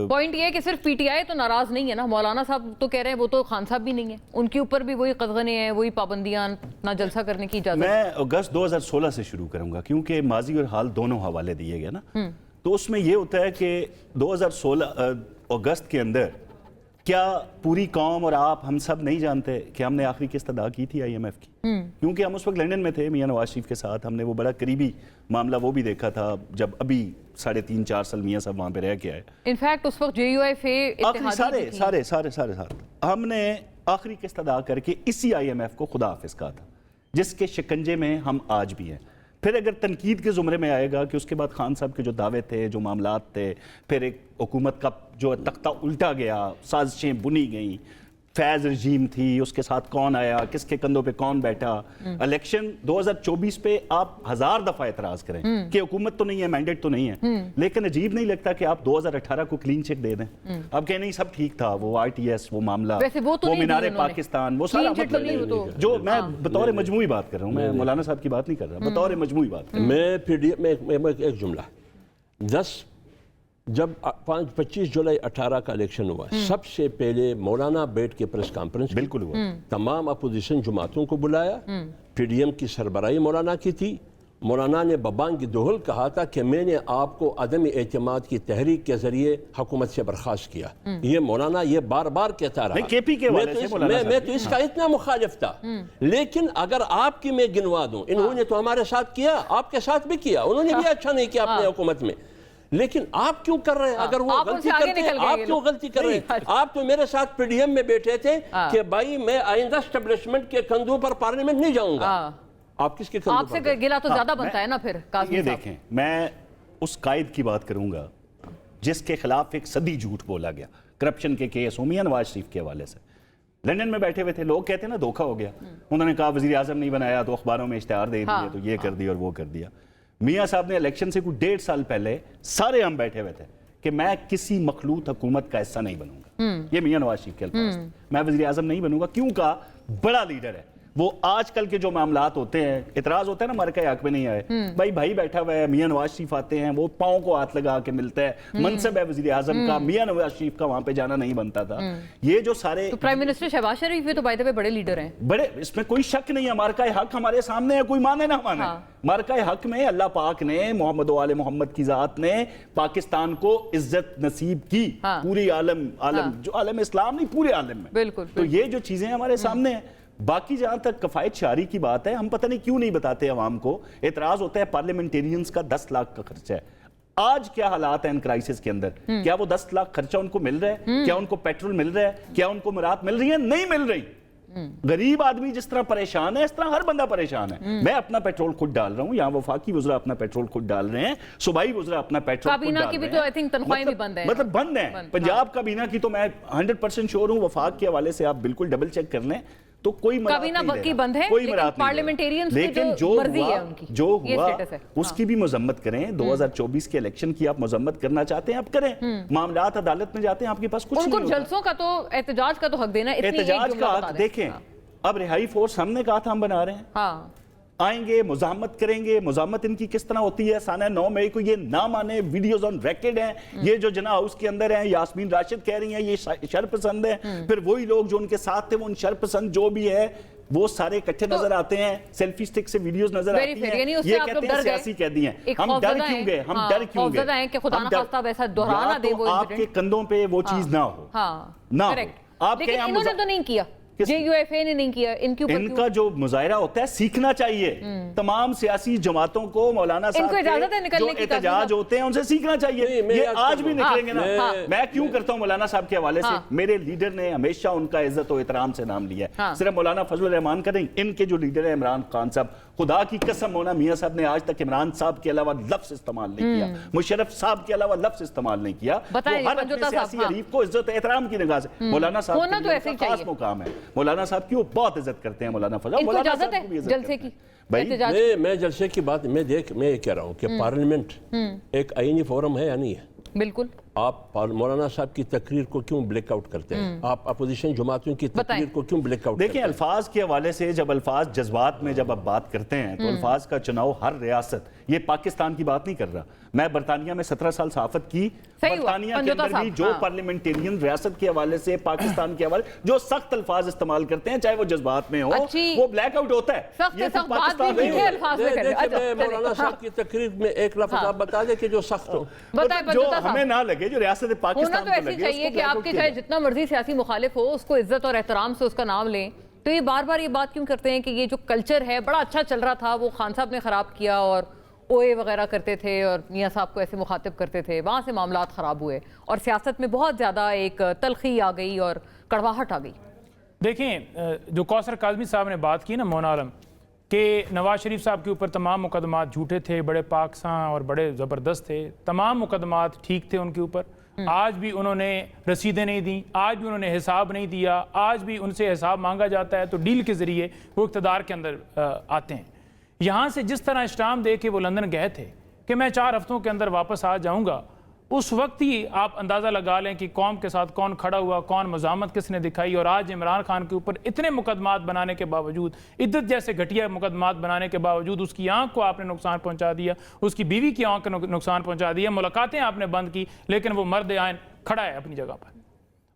پوائنٹ یہ ہے کہ صرف پی ٹی آئی تو ناراض نہیں ہے نا. مولانا صاحب تو کہہ رہے ہیں, وہ تو خان صاحب بھی نہیں ہیں, ان کے اوپر بھی وہی قدغنے ہیں, وہی پابندیاں, نہ جلسہ کرنے کی اجازت. میں اگست 2016 سے شروع کروں گا کیونکہ ماضی اور حال دونوں حوالے دیے گئے نا. تو اس میں یہ ہوتا ہے کہ 2016 اگست کے اندر کیا پوری قوم اور آپ ہم سب نہیں جانتے کہ ہم نے آخری قسط ادا کی تھی آئی ایم ایف کی, کیونکہ ہم اس وقت لنڈن میں تھے میاں نواز شریف کے ساتھ. ہم نے وہ بڑا قریبی معاملہ وہ بھی دیکھا تھا جب ابھی 3.5-4 سال میاں صاحب وہاں پہ رہ کے آئے. انفیکٹ اس وقت جے یو ایف اے سارے ساتھ ہم نے آخری قسط ادا کر کے اسی آئی ایم ایف کو خدا حافظ کہا تھا, جس کے شکنجے میں ہم آج بھی ہیں. پھر اگر تنقید کے زمرے میں آئے گا کہ اس کے بعد خان صاحب کے جو دعوے تھے, جو معاملات تھے, پھر ایک حکومت کا جو تختہ الٹا گیا, سازشیں بنی گئیں, فیض رجیم تھی, اس کے ساتھ کون آیا, کس کے کندھوں پہ کون بیٹھا. الیکشن 2024 پہ آپ 1000 دفعہ اعتراض کریں کہ حکومت تو نہیں ہے, مینڈیٹ تو نہیں ہے, لیکن عجیب نہیں لگتا کہ آپ 2018 کو کلین چیک دے دیں. آپ کہیں نہیں سب ٹھیک تھا, وہ آر ٹی ایس, وہ معاملہ, وہ مینار پاکستان, وہ سارا جو میں بطور مجموعی بات کر رہا ہوں, میں مولانا صاحب کی بات نہیں کر رہا, بطور مجموعی بات کر رہا ہوں. ایک جملہ, جب 25 جولائی 18 کا الیکشن ہوا, سب سے پہلے مولانا بیٹھ کے پریس کانفرنس بالکل ہوا, تمام اپوزیشن جماعتوں کو بلایا, پی ڈی ایم کی سربراہی مولانا کی تھی. مولانا نے ببانگ دوہل کہا تھا کہ میں نے آپ کو عدم اعتماد کی تحریک کے ذریعے حکومت سے برخاست کیا. یہ مولانا یہ بار بار کہتا رہا. میں تو اس کا اتنا مخالف تھا, لیکن اگر آپ کی میں گنوا دوں, انہوں نے تو ہمارے ساتھ کیا, آپ کے ساتھ بھی کیا, انہوں نے بھی اچھا نہیں کیا اپنے حکومت میں, لیکن آپ کیوں کر رہے ہیں؟ اگر وہ غلطی کرتے ہیں, آپ کیوں غلطی کر رہے ہیں؟ آپ تو میرے ساتھ پی ڈی ایم میں بیٹھے تھے کہ بھائی میں آئندہ اسٹیبلشمنٹ کے کندھوں پر پارلیمنٹ نہیں جاؤں گا. آپ کس کے کندھوں پر؟ آپ سے گلا تو زیادہ بنتا ہے نا پھر. یہ دیکھیں, میں اس قائد کی بات کروں گا جس کے خلاف ایک صدی جھوٹ بولا گیا. کرپشن کے کیس ہوں، میاں نواز شریف کے حوالے سے لندن میں بیٹھے ہوئے تھے، لوگ کہتے ہیں نا دھوکہ ہو گیا، انہوں نے کہا وزیر اعظم نہیں بنایا تو اخباروں میں اشتہار دے دیے تو یہ کر دیا اور وہ کر دیا۔ میاں صاحب نے الیکشن سے کوئی 1.5 سال پہلے سارے ہم بیٹھے ہوئے تھے کہ میں کسی مخلوط حکومت کا حصہ نہیں بنوں گا، یہ میاں نواز شریف کے الفاظ تھے، میں وزیر اعظم نہیں بنوں گا، کیوں کہا بڑا لیڈر ہے وہ۔ آج کل کے جو معاملات ہوتے ہیں، اعتراض ہوتا ہے نا مرکہ حق میں نہیں آئے، بھائی بیٹھا ہوا ہے، میاں نواز شریف آتے ہیں، وہ پاؤں کو ہاتھ لگا کے ملتا ہے، منصب ہے وزیر اعظم کا، میاں نواز شریف کا وہاں پہ جانا نہیں بنتا تھا۔ یہ جو سارے پرائم منسٹر شہباز شریف بھی تو بائی دا وے بڑے لیڈر ہیں، بڑے، اس میں کوئی شک نہیں ہے، مارکہ حق ہمارے سامنے ہے، کوئی مانے نہ مانے۔ مارکہ حق میں اللہ پاک نے، محمد و آل محمد کی ذات نے پاکستان کو عزت نصیب کی، پوری عالم جو عالم اسلام نہیں پورے عالم میں، بالکل۔ تو یہ جو چیزیں ہمارے سامنے ہیں۔ باقی جہاں تک کفایت شعاری کی بات ہے، ہم پتہ نہیں کیوں نہیں بتاتے عوام کو، اعتراض ہوتا ہے پارلیمنٹیرینز کا 10 لاکھ کا خرچہ ہے۔ آج کیا حالات ہیں ان کرائسس کے اندر؟ کیا وہ 10 لاکھ خرچہ ان کو مل رہا ہے؟ کیا ان کو پیٹرول مل رہا ہے؟ کیا ان کو مراعات مل رہی ہیں؟ نہیں مل رہی۔ غریب آدمی جس طرح پریشان ہے اس طرح ہر بندہ پریشان ہے۔ میں اپنا پیٹرول خود ڈال رہا ہوں، یہاں وفاقی وزراء اپنا پیٹرول خود ڈال رہے ہیں، صوبائی وزراء اپنا پیٹرول خود ڈال رہے ہیں۔ کابینہ کی بھی تو آئی تھنک تنخواہیں بھی بند ہیں، مطلب بند ہیں۔ پنجاب کابینہ کی تو میں 100% شور ہوں، وفاق کے حوالے سے آپ بالکل ڈبل چیک کر لیں تو کوئی مراد نہیں کابینہ کی بند ہے، کوئی لیکن مراد نہیں، پارلیمنٹیرینز کی لیکن جو مرضی ہے ان کی، جو یہ ہوا سٹیٹس ہے۔ اس کی بھی مذمت کریں۔ 2024 کے الیکشن کی آپ مذمت کرنا چاہتے ہیں آپ کریں، معاملات عدالت میں جاتے ہیں آپ کے پاس کچھ ان نہیں کو ہوتا۔ جلسوں کا تو احتجاج کا تو حق دینا، اتنی ایک احتجاج جملہ کا بتا حق دیں۔ دیکھیں، اب رہائی فورس ہم نے کہا تھا ہم بنا رہے ہیں، ہاں آئیں گے مزاحمت کریں گے۔ مزاحمت ان کی کس طرح ہوتی ہے؟ سانحہ 9 مئی کو یہ نہ مانے، ویڈیوز آن ریکارڈ ہیں، یہ جو جناح ہاؤس کے اندر ہیں، یاسمین راشد کہہ رہی ہیں یہ شرپسند ہیں، پھر وہی لوگ جو ان کے ساتھ تھے وہ ان شرپسند جو بھی ہے وہ سارے اکٹھے نظر آتے ہیں، سیلفی سٹک سے ویڈیوز نظر آتی ہیں، یہ کہتے ہیں سیاسی قیدی ہیں۔ ہم ڈر کیوں گئے؟ ہم ڈر کیوں گئے؟ خوفزدہ ہیں کہ خدا نخواستہ ویسا دہرانا دے وہ آپ کے کندھوں پہ وہ چیز نہ ہو، نہ ہو۔ آپ لیکن انہوں نے تو نہیں کیا، جے یو ایف اے نے نہیں کیا، ان کے اوپر ان کا جو مظاہرہ ہوتا ہے سیکھنا چاہیے، تمام سیاسی جماعتوں کو مولانا صاحب کے جو احتجاج ہوتے ہیں ان سے سیکھنا چاہیے۔ یہ آج بھی نکلیں گے نا۔ میں کیوں کرتا ہوں مولانا صاحب کے حوالے سے، میرے لیڈر نے ہمیشہ ان کا عزت و احترام سے نام لیا ہے، صرف مولانا فضل الرحمان کا نہیں، ان کے جو لیڈر ہیں عمران خان صاحب، خدا کی قسم مولانا میاں صاحب نے آج تک عمران صاحب کے علاوہ لفظ استعمال نہیں کیا، مشرف صاحب کے علاوہ لفظ استعمال نہیں کیا، وہ ہر اپنے سیاسی حریف کو عزت و احترام کی نگاہ سے، مولانا صاحب کے لیے خاص مقام ہے، مولانا صاحب کی بہت عزت کرتے ہیں مولانا فضل، ان کو اجازت ہے جلسے کی احتجاج؟ میں جلسے کی بات میں یہ کہہ رہا ہوں کہ پارلیمنٹ ایک آئینی فورم ہے یا نہیں ہے؟ بالکل۔ آپ مولانا صاحب کی تقریر کو کیوں بلیک آؤٹ کرتے ہیں؟ آپ اپوزیشن جماعتوں کی تقریر کو کیوں بلیک آؤٹ کرتے ہیں؟ دیکھیں الفاظ کے حوالے سے جب الفاظ جذبات میں جب آپ بات کرتے ہیں تو الفاظ کا چناؤ ہر ریاست، یہ پاکستان کی بات نہیں کر رہا، میں برطانیہ میں 17 سال صحافت کی، برطانیہ کے اندر بھی جو پارلیمنٹیرین ریاست کے حوالے سے پاکستان کے حوالے جو سخت الفاظ استعمال کرتے ہیں چاہے وہ جذبات میں ہو وہ بلیک آؤٹ ہوتا ہے۔ یہ پاکستان میں مولانا صاحب کی تقریر میں ایک لفظ آپ بتا دیں کہ جو سخت ہو، جو ہمیں نہ لگے، جو ریاست پاکستان ہونا تو ایسے چاہیے کہ آپ کے چاہے جتنا مرضی سیاسی مخالف ہو اس کو عزت اور احترام سے اس کا نام لیں۔ تو یہ بار بار یہ بات کیوں کرتے ہیں کہ یہ جو کلچر ہے بڑا اچھا چل رہا تھا وہ خان صاحب نے خراب کیا اور اوے وغیرہ کرتے تھے اور میاں صاحب کو ایسے مخاطب کرتے تھے، وہاں سے معاملات خراب ہوئے اور سیاست میں بہت زیادہ ایک تلخی آ گئی اور کڑواہٹ آ گئی۔ دیکھیں جو کوثر کاظمی صاحب نے بات کی نا مونا عالم کہ نواز شریف صاحب کے اوپر تمام مقدمات جھوٹے تھے، بڑے پاکساں اور بڑے زبردست تھے، تمام مقدمات ٹھیک تھے ان کے اوپر، آج بھی انہوں نے رسیدیں نہیں دیں، آج بھی انہوں نے حساب نہیں دیا، آج بھی ان سے حساب مانگا جاتا ہے تو ڈیل کے ذریعے وہ اقتدار کے اندر آتے ہیں۔ یہاں سے جس طرح اسٹام دے کے وہ لندن گئے تھے کہ میں 4 ہفتوں کے اندر واپس آ جاؤں گا، اس وقت ہی آپ اندازہ لگا لیں کہ قوم کے ساتھ کون کھڑا ہوا، کون مزاحمت کس نے دکھائی، اور آج عمران خان کے اوپر اتنے مقدمات بنانے کے باوجود، عدت جیسے گھٹیا مقدمات بنانے کے باوجود اس کی آنکھ کو آپ نے نقصان پہنچا دیا، اس کی بیوی کی آنکھ کو نقصان پہنچا دیا، ملاقاتیں آپ نے بند کی، لیکن وہ مرد عین کھڑا ہے اپنی جگہ پر۔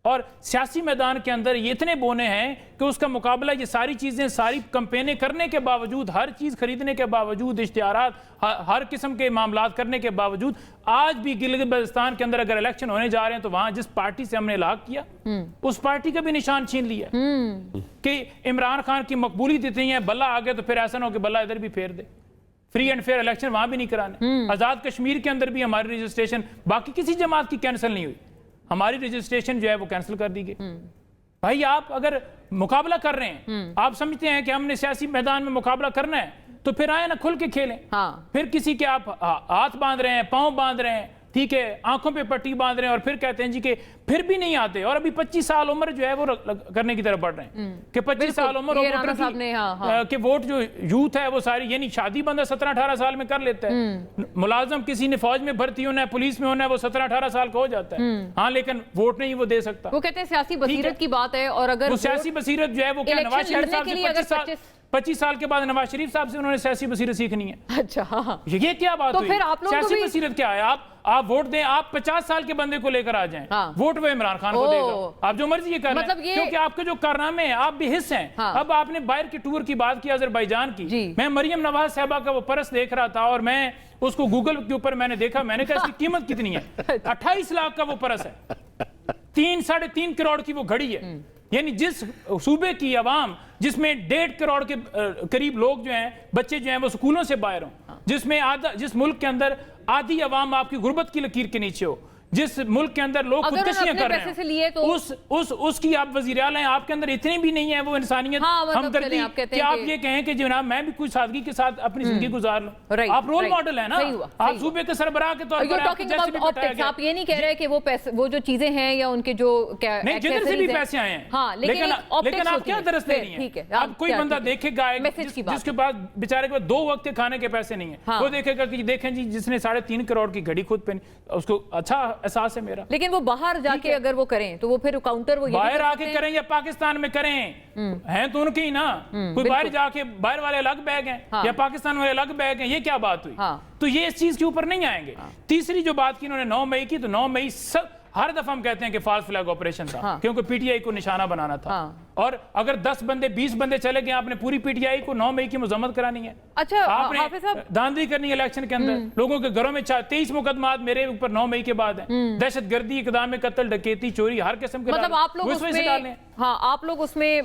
اور سیاسی میدان کے اندر یہ اتنے بونے ہیں کہ اس کا مقابلہ یہ ساری چیزیں، ساری کمپینیں کرنے کے باوجود، ہر چیز خریدنے کے باوجود، اشتہارات ہر قسم کے معاملات کرنے کے باوجود، آج بھی گلگت بلتستان کے اندر اگر الیکشن ہونے جا رہے ہیں تو وہاں جس پارٹی سے ہم نے لاگ کیا اس پارٹی کا بھی نشان چھین لیا کہ عمران خان کی مقبولیت اتنی ہے، بلہ آگے تو پھر ایسا نہ ہو کہ بلہ ادھر بھی پھیر دے، فری اینڈ فیئر الیکشن وہاں بھی نہیں کرانے۔ آزاد کشمیر کے اندر بھی ہماری رجسٹریشن باقی کسی جماعت کی کینسل نہیں ہوئی، ہماری رجسٹریشن جو ہے وہ کینسل کر دی گئی۔ بھائی آپ اگر مقابلہ کر رہے ہیں، آپ سمجھتے ہیں کہ ہم نے سیاسی میدان میں مقابلہ کرنا ہے تو پھر آئے نا کھل کے کھیلیں، پھر کسی کے آپ ہاتھ باندھ رہے ہیں، پاؤں باندھ رہے ہیں، ٹھیک ہے، آنکھوں پہ پٹی باندھ رہے ہیں اور پھر کہتے ہیں جی کہ پھر بھی نہیں آتے، اور ابھی 25 سال عمر جو ہے وہ کرنے کی طرف بڑھ رہے ہیں کہ 25 سال عمر کہ ووٹ جو یوتھ ہے وہ ساری، یعنی شادی بندہ 17-18 سال میں کر لیتا ہے، ملازم کسی نے فوج میں بھرتی ہونا ہے، پولیس میں ہونا ہے، وہ 17-18 سال کا ہو جاتا ہے، ہاں لیکن ووٹ نہیں وہ دے سکتا۔ وہ کہتے ہیں سیاسی بصیرت کی بات ہے، اور اگر وہ سیاسی بصیرت جو ہے وہ کیا نواز شریف صاحب سے 25 سال کے بعد نواز شریف صاحب سے انہوں نے سیاسی بصیرت سیکھنی ہے؟ اچھا یہ کیا بات ہوئی؟ سیاسی بصیرت کیا ہے؟ آپ ووٹ دیں، آپ 50 سال کے بندے کو لے کر آ جائیں، ووٹ وہ عمران خان کو دے گا، آپ جو مرضی یہ کر رہے ہیں، کیونکہ آپ کے جو کارنامے ہیں آپ بھی حصے ہیں۔ اب آپ نے باہر کی ٹور کی بات کی آذربائیجان کی، میں مریم نواز صاحبہ کا وہ پرس دیکھ رہا تھا اور میں اس کو گوگل کے اوپر میں نے دیکھا، میں نے کہا اس کی قیمت کتنی ہے؟ 28 لاکھ کا وہ پرس ہے، 3-3.5 کروڑ کی وہ گھڑی ہے، یعنی جس صوبے کی عوام جس میں 1.5 کروڑ کے قریب لوگ جو ہیں، بچے جو ہیں وہ سکولوں سے باہر ہوں، جس ملک کے اندر آدھی عوام آپ کی غربت کی لکیر کے نیچے ہو، جس ملک کے اندر لوگ خودکشیاں کر رہے ہیں، اس کی آپ وزیر اعلیٰ ہیں، آپ کے اندر اتنی بھی نہیں ہے وہ انسانیت ہمدردی کہ آپ یہ کہیں کہ جناب میں بھی کوئی سادگی کے ساتھ اپنی زندگی گزار لوں۔ آپ رول ماڈل ہیں نا، آپ صوبے کے سربراہ کے طور پر آپ یہ نہیں کہہ رہے کہ وہ جو چیزیں ہیں یا ان کے جو نہیں، جدھر سے بھی پیسے آئے ہیں، لیکن آپ کیا درست دے رہی ہیں؟ اب کوئی بندہ دیکھے گا جس کے پاس بیچارے کے پاس 2 وقت کے کھانے کے پیسے نہیں ہیں، وہ دیکھے گا کہ دیکھیں جی جس نے 3.5 کروڑ کی گھڑی خود پہنی، اس کو اچھا احساس ہے میرا۔ لیکن وہ باہر جا کے اگر وہ کریں تو وہ پھر کاؤنٹر وہ باہر آ کے کریں یا پاکستان میں کریں، ہیں تو ان کی نا، کوئی باہر جا کے باہر والے الگ بیگ ہیں یا پاکستان والے الگ بیگ ہیں، یہ کیا بات ہوئی؟ تو یہ اس چیز کے اوپر نہیں آئیں گے۔ تیسری جو بات کی انہوں نے 9 مئی کی، تو 9 مئی ہر دفعہ ہم کہتے ہیں کہ فالس فلیگ آپریشن تھا، کیونکہ پی ٹی آئی کو نشانہ بنانا تھا، اور اگر 10 بندے 20 بندے چلے گئے، آپ نے پوری پی ٹی آئی کو 9 مئی کی مذمت کرانی ہے، آپ نے دھاندلی کرنی ہے الیکشن کے اندر، لوگوں کے گھروں میں 23 مقدمات میرے اوپر 9 مئی کے بعد ہیں، دہشت گردی، اقدام قتل، ڈکیتی، چوری، ہر قسم کے، مطلب آپ لوگ اس میں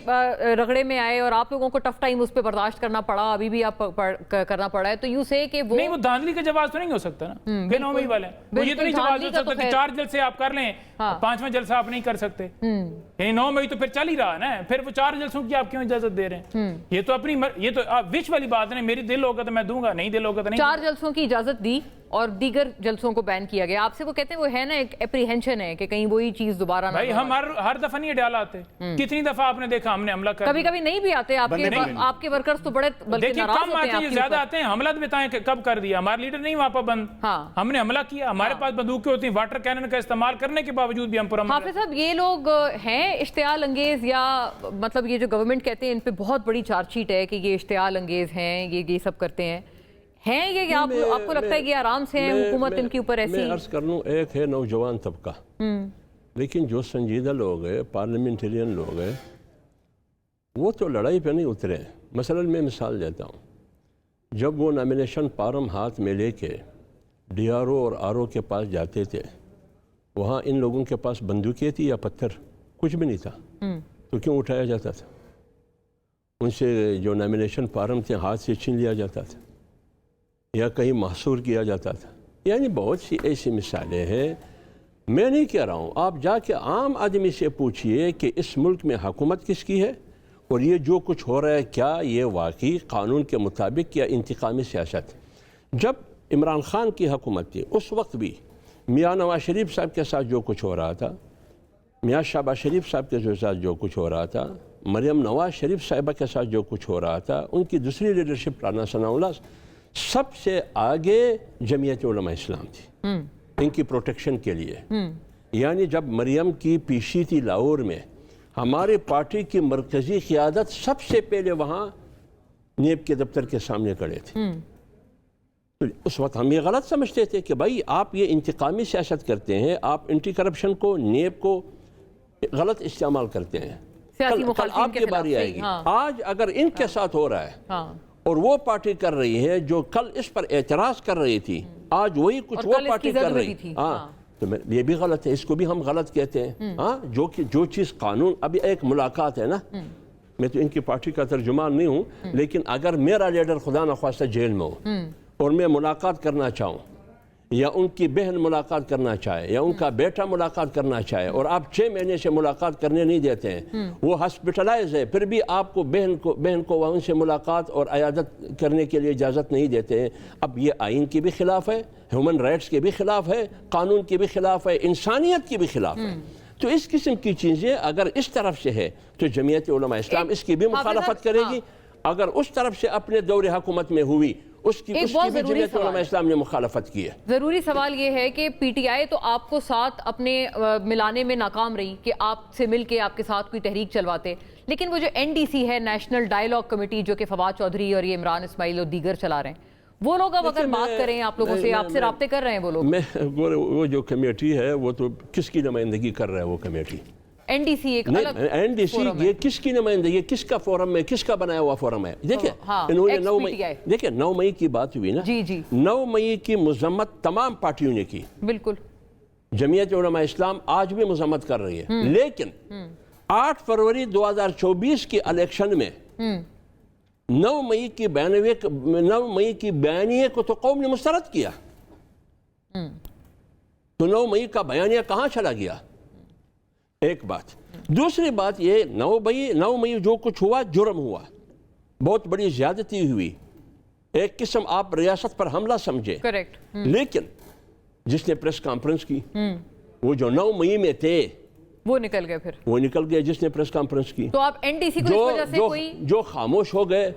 رگڑے میں آئے اور آپ لوگوں کو ٹف ٹائم اس پہ برداشت کرنا پڑا، ابھی بھی آپ کرنا پڑا ہے، تو یوں سے کہ وہ نہیں، وہ دھاندلی کا جواز تو نہیں ہو سکتا نا کہ 9 مئی والے، وہ یہ تو نہیں جواز ہو سکتا کہ 4 جلسے آپ کر لیں، 5واں جلسہ آپ نہیں کر سکتے، یعنی 9 مئی تو پھر چل ہی رہا ہے نا، پھر وہ 4 جلسوں کی آپ کیوں اجازت دے رہے ہیں؟ یہ تو اپنی یہ تو وش والی بات ہے، میری دل ہوگا تو میں دوں گا، نہیں دل ہوگا تو نہیں۔ 4 جلسوں کی اجازت دی اور دیگر جلسوں کو بین کیا گیا، آپ سے وہ کہتے ہیں وہ ہے نا ایک اپریہنشن ہے کہ کہیں وہی چیز دوبارہ نہ، بھائی ہم ہر دفعہ نہیں ڈال آتے، کتنی دفعہ آپ نے دیکھا ہم نے حملہ کر، کبھی کبھی نہیں بھی آتے آپ کے ورکرز تو بڑے بلکہ ناراض ہوتے ہیں، زیادہ آتے ہیں۔ حملہ بتائیں کہ کب کر دیا، ہمارا لیڈر نہیں وہاں پر بند، ہم نے حملہ کیا، ہمارے پاس بندوقیں ہوتی ہیں، واٹر کینن کا استعمال کرنے کے باوجود بھی ہم پر حملہ۔ حافظ صاحب یہ لوگ ہیں اشتعال انگیز، یا مطلب یہ جو گورنمنٹ کہتے ہیں ان پہ بہت بڑی چارج شیٹ ہے کہ یہ اشتعال انگیز ہیں، یہ سب کرتے ہیں یہ آپ کو لگتا ہے کہ آرام سے ہیں حکومت ان کے اوپر ایسی؟ میں عرض کر لوں، ایک ہے نوجوان طبقہ، لیکن جو سنجیدہ لوگ ہیں، پارلیمنٹرین لوگ ہیں، وہ تو لڑائی پہ نہیں اترے ہیں۔ مثلا میں مثال دیتا ہوں، جب وہ نامینیشن فارم ہاتھ میں لے کے ڈی آر او اور آر او کے پاس جاتے تھے، وہاں ان لوگوں کے پاس بندوقیں تھی یا پتھر؟ کچھ بھی نہیں تھا، تو کیوں اٹھایا جاتا تھا؟ ان سے جو نامینیشن فارم تھے ہاتھ سے چھین لیا جاتا تھا یا کہیں محصور کیا جاتا تھا۔ یعنی بہت سی ایسی مثالیں ہیں۔ میں نہیں کہہ رہا ہوں، آپ جا کے عام آدمی سے پوچھئے کہ اس ملک میں حکومت کس کی ہے، اور یہ جو کچھ ہو رہا ہے کیا یہ واقعی قانون کے مطابق یا انتقامی سیاست؟ جب عمران خان کی حکومت تھی اس وقت بھی میاں نواز شریف صاحب کے ساتھ جو کچھ ہو رہا تھا، میاں شہباز شریف صاحب کے ساتھ جو کچھ ہو رہا تھا، مریم نواز شریف صاحبہ کے ساتھ جو کچھ ہو رہا تھا، ان کی دوسری لیڈرشپ رانا ثناء اللہ، سب سے آگے جمعیت علماء اسلام تھی ان کی پروٹیکشن کے لیے۔ یعنی جب مریم کی پیشی تھی لاہور میں، ہماری پارٹی کی مرکزی قیادت سب سے پہلے وہاں نیب کے دفتر کے سامنے کھڑے تھے۔ تو اس وقت ہم یہ غلط سمجھتے تھے کہ بھائی آپ یہ انتقامی سیاست کرتے ہیں، آپ انٹی کرپشن کو، نیب کو غلط استعمال کرتے ہیں، کل آپ کی باری آئے گی۔ آج اگر ان کے ساتھ ہو رہا ہے اور وہ پارٹی کر رہی ہے جو کل اس پر اعتراض کر رہی تھی، آج وہی کچھ وہ پارٹی کر رہی تھی، تو یہ بھی غلط ہے، اس کو بھی ہم غلط کہتے ہیں۔ جو چیز قانون، ابھی ایک ملاقات ہے نا، میں تو ان کی پارٹی کا ترجمان نہیں ہوں، لیکن اگر میرا لیڈر خدا نخواستہ جیل میں ہو اور میں ملاقات کرنا چاہوں، یا ان کی بہن ملاقات کرنا چاہے یا ان کا بیٹا ملاقات کرنا چاہے اور آپ 6 مہینے سے ملاقات کرنے نہیں دیتے ہیں، وہ ہاسپٹلائز ہے، پھر بھی آپ کو بہن کو ان سے ملاقات اور عیادت کرنے کے لیے اجازت نہیں دیتے ہیں، اب یہ آئین کی بھی خلاف ہے، ہیومن رائٹس کے بھی خلاف ہے، قانون کی بھی خلاف ہے، انسانیت کی بھی خلاف ہے۔ تو اس قسم کی چیزیں اگر اس طرف سے ہے تو جمعیت علماء اسلام اس کی بھی مخالفت کرے گی، اگر اس طرف سے اپنے دور حکومت میں ہوئی اس کی بھی جمعیت علماء اسلام نے مخالفت کی ہے۔ ضروری سوال یہ ہے کہ پی ٹی آئی تو آپ کو ساتھ اپنے ملانے میں ناکام رہی کہ آپ سے مل کے آپ کے ساتھ کوئی تحریک چلواتے، لیکن وہ جو این ڈی سی ہے، نیشنل ڈائیلاگ کمیٹی، جو کہ فواد چودھری اور یہ عمران اسماعیل اور دیگر چلا رہے ہیں، وہ لوگ اب اگر بات کریں آپ لوگوں سے، آپ سے رابطے کر رہے ہیں وہ لوگ؟ وہ جو کمیٹی ہے وہ تو کس کی نمائندگی کر رہا ہے وہ کمیٹی؟ این ڈی سی ایک الگ این ڈی سی یہ کس کی نمائندگی، کس کا فورم ہے، کس کا بنایا ہوا فورم ہے؟ دیکھیں انہوں نے 9 مئی، دیکھیں 9 مئی کی بات ہوئی نا، 9 مئی کی مذمت تمام پارٹیوں نے کی، بالکل جمعیت علماء اسلام آج بھی مذمت کر رہی ہے، لیکن 8 فروری 2024 کی الیکشن میں 9 مئی کی بیانیے کو تو قوم نے مسترد کیا، تو 9 مئی کا بیانیہ کہاں چلا گیا؟ ایک بات۔ دوسری بات یہ 9 مئی جو کچھ ہوا جرم ہوا، بہت بڑی زیادتی ہوئی، ایک قسم آپ ریاست پر حملہ سمجھے، لیکن جس نے پریس کانفرنس کی وہ جو 9 مئی میں تھے وہ نکل گئے، پھر وہ نکل گئے جس نے پریس کانفرنس کی، تو آپ این ڈی سی کو اس وجہ سے کوئی جو خاموش ہو گئے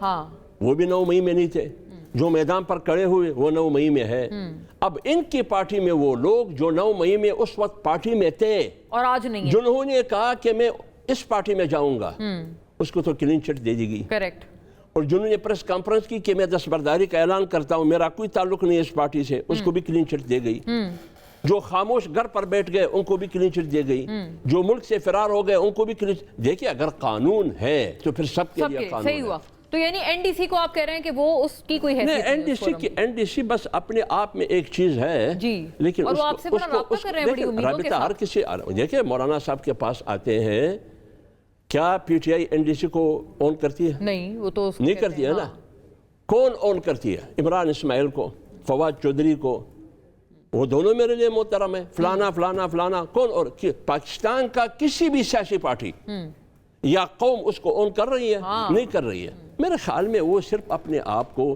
وہ بھی 9 مئی میں نہیں تھے، جو میدان پر کھڑے ہوئے وہ 9 مئی میں ہے۔ اب ان کی پارٹی میں وہ لوگ جو 9 مئی میں اس وقت پارٹی میں تھے اور آج نہیں، جنہوں نے کہا کہ میں اس پارٹی میں جاؤں گا، اس کو تو کلین چٹ دے دی گئی، کریکٹ، اور جنہوں نے پریس کانفرنس کی کہ میں دستبرداری کا اعلان کرتا ہوں، میرا کوئی تعلق نہیں ہے اس پارٹی سے، اس کو بھی کلین چٹ دے گئی۔ جو خاموش گھر پر بیٹھ گئے ان کو بھی کلین چٹ دے گئی، جو ملک سے فرار ہو گئے ان کو بھی کلین چٹ۔ دیکھیں اگر قانون ہے تو پھر سب کے لیے قانون صحیح ہوا۔ تو یعنی این ڈی سی کو آپ کہہ رہے ہیں کہ وہ اس کی کوئی حیثیت نہیں؟ این ڈی سی بس اپنے آپ میں ایک چیز ہے، لیکن اور وہ آپ سے بڑا رابطہ کر رہے ہیں بڑی امیدوں کے ساتھ۔ ہر کسی، دیکھیں مولانا صاحب کے پاس آتے ہیں، کیا P T I N D C کو اون کرتی ہے؟ نہیں، وہ تو نہیں کرتی ہے نا۔ کون اون کرتی ہے؟ عمران اسماعیل کو، فواد چودھری کو، وہ دونوں میرے لیے محترم ہیں، فلانا فلانا فلانا کون؟ اور پاکستان کا کسی بھی سیاسی پارٹی یا قوم اس کو اون کر رہی ہے؟ نہیں کر رہی ہے۔ میرے خیال میں وہ صرف اپنے آپ کو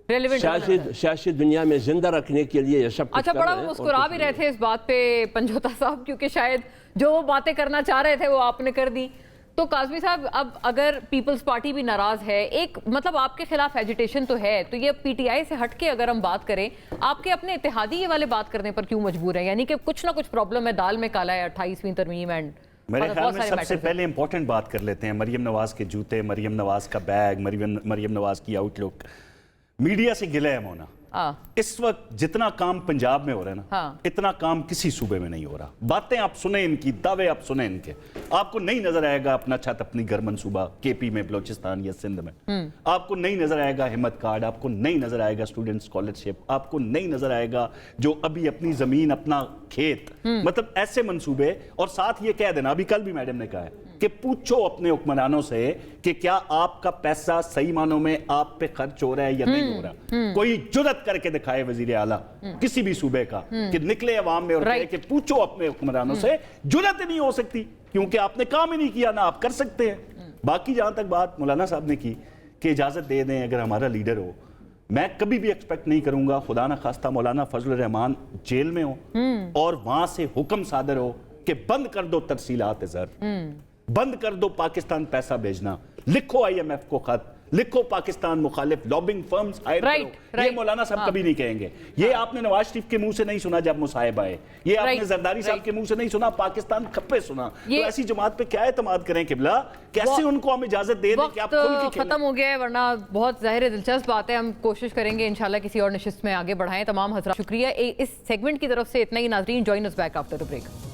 سیاسی دنیا میں زندہ رکھنے کے لیے یہ سب کچھ اچھا، بڑا مسکرا بھی رہے تھے اس بات پہ پنجوتا صاحب، کیونکہ شاید جو وہ باتیں کرنا چاہ رہے تھے وہ آپ نے کر دی۔ تو کاظمی صاحب، اب اگر پیپلز پارٹی بھی ناراض ہے، ایک مطلب آپ کے خلاف ایجیٹیشن تو ہے، تو یہ پی ٹی آئی سے ہٹ کے اگر ہم بات کریں، آپ کے اپنے اتحادی یہ والے بات کرنے پر کیوں مجبور ہیں؟ یعنی کہ کچھ نہ کچھ پرابلم ہے، دال میں کالا ہے، 28ویں ترمیم اینڈ میرے خیال میں سب سے پہلے امپورٹنٹ بات کر لیتے ہیں مریم نواز کے جوتے، مریم نواز کا بیگ، مریم نواز کی آؤٹ لک۔ میڈیا سے گلہ ہے مونا، اس وقت جتنا کام پنجاب میں ہو رہا ہے نا، اتنا کام کسی صوبے میں نہیں ہو رہا۔ باتیں آپ سنیں ان کی، دعوے آپ سنیں ان کے، آپ کو نہیں نظر آئے گا اپنا چھت اپنی گھر منصوبہ کے پی میں، بلوچستان یا سندھ میں، آپ کو نہیں نظر آئے گا ہمت کارڈ، آپ کو نہیں نظر آئے گا اسٹوڈنٹ اسکالرشپ، آپ کو نہیں نظر آئے گا جو ابھی اپنی زمین، اپنا کھیت، مطلب ایسے منصوبے۔ اور ساتھ یہ کہہ دینا، ابھی کل بھی میڈم نے کہا ہے کہ پوچھو اپنے حکمرانوں سے کہ کیا آپ کا پیسہ صحیح معنوں میں آپ پہ خرچ ہو رہا ہے یا نہیں ہو رہا۔ کوئی جرت کر کے دکھائے وزیر اعلیٰ کسی بھی صوبے کا کہ نکلے عوام میں اور کہے کہ پوچھو اپنے حکمرانوں سے، جرت نہیں ہو سکتی کیونکہ آپ نے کام ہی نہیں کیا، نہ آپ کر سکتے ہیں۔ باقی جہاں تک بات مولانا صاحب نے کی کہ اجازت دے دیں اگر ہمارا لیڈر ہو، میں کبھی بھی ایکسپیکٹ نہیں کروں گا خدا نہ خواستہ مولانا فضل الرحمان جیل میں ہو اور وہاں سے حکم صادر ہو کہ بند کر دو ترسیلات زر، بند کر دو پاکستان پیسہ بھیجنا، لکھو آئی ایم ایف کو خط، لکھو پاکستان مخالف لابنگ فرمز ہائر کرو۔ یہ مولانا صاحب کبھی نہیں کہیں گے۔ یہ آپ نے نواز شریف کے منہ سے نہیں سنا جب مصاحبہ آئے، یہ آپ نے زرداری صاحب کے منہ سے نہیں سنا، پاکستان کھپے سنا۔ تو ایسی جماعت پہ کیا اعتماد کریں قبلہ؟ کیسے ان کو ہم اجازت دے دیں کہ آپ کھل کے کھیلیں؟ ختم ہو گیا ہے، ورنہ بہت ظاہر دلچسپ بات ہے، ہم کوشش کریں گے انشاءاللہ کسی اور نشست میں آگے بڑھائیں۔ تمام حضرات شکریہ، اس سیگمنٹ کی طرف سے اتنا ہی ناظرین، join us back after the break.